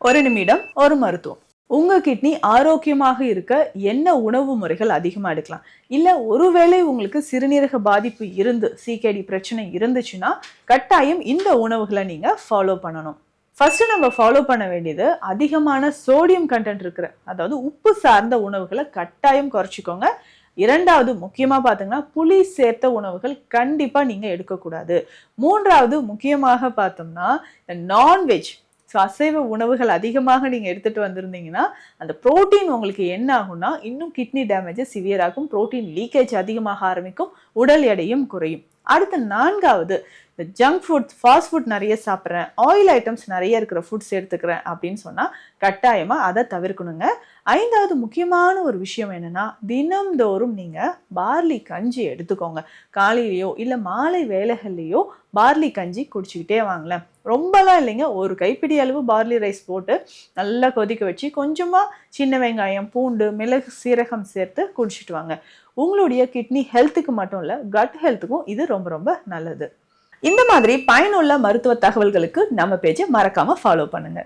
ஒரு நிமிடம் ஒரு மருத்துவம். உங்க கிட்னி ஆரோக்கியமாக இருக்க என்ன உணவு முறைகள் அதிகமா எடுக்கலாம்? இல்ல ஒருவேளை உங்களுக்கு சிறுநீரக பாதிப்பு இருந்து சிகேடி பிரச்சனை இருந்துச்சுன்னா கட்டாயம் இந்த உணவுகளை நீங்க ஃபாலோ பண்ணணும். ஃபர்ஸ்ட் நம்ம ஃபாலோ பண்ண வேண்டியது அதிகமான சோடியம் கண்டென்ட் இருக்கிற அதாவது உப்பு சார்ந்த உணவுகளை கட்டாயம் குறைச்சிக்கோங்க. இரண்டாவது முக்கியமா பாத்தீங்கன்னா புளி சேர்த்த உணவுகள் கண்டிப்பா நீங்க எடுக்கக்கூடாது. மூன்றாவது முக்கியமாக பார்த்தோம்னா நான்வெஜ் அசைவ உணவுகள் அதிகமாக நீங்க எடுத்துட்டு வந்திருந்தீங்கன்னா அந்த புரோட்டீன் உங்களுக்கு என்ன ஆகும்னா இன்னும் கிட்னி டேமேஜ் சிவியர் ஆகும், புரோட்டீன் லீக்கேஜ் அதிகமாக ஆரம்பிக்கும், உடல் எடையும் குறையும். அடுத்து நான்காவது இந்த ஜங்க் ஃபுட் ஃபாஸ்ட் ஃபுட் நிறைய சாப்பிட்றேன், ஆயில் ஐட்டம்ஸ் நிறைய இருக்கிற ஃபுட்ஸ் எடுத்துக்கிறேன் அப்படின்னு சொன்னால் கட்டாயமாக அதை தவிர்க்கணுங்க. ஐந்தாவது முக்கியமான ஒரு விஷயம் என்னன்னா தினம்தோறும் நீங்கள் பார்லி கஞ்சி எடுத்துக்கோங்க. காலையிலையோ இல்லை மாலை வேலைகள்லையோ பார்லி கஞ்சி குடிச்சிக்கிட்டே வாங்களேன். ரொம்பலாம் இல்லைங்க, ஒரு கைப்பிடி அளவு பார்லி ரைஸ் போட்டு நல்லா கொதிக்க வச்சு கொஞ்சமாக சின்ன வெங்காயம், பூண்டு, மிளகு, சீரகம் சேர்த்து குடிச்சிட்டு வாங்க. உங்களுடைய கிட்னி ஹெல்த்துக்கு மட்டும் இல்லை கட் ஹெல்த்துக்கும் இது ரொம்ப ரொம்ப நல்லது. இந்த மாதிரி பயனுள்ள மருத்துவ தகவல்களுக்கு நம்ம பேஜை மறக்காம ஃபாலோ பண்ணுங்க.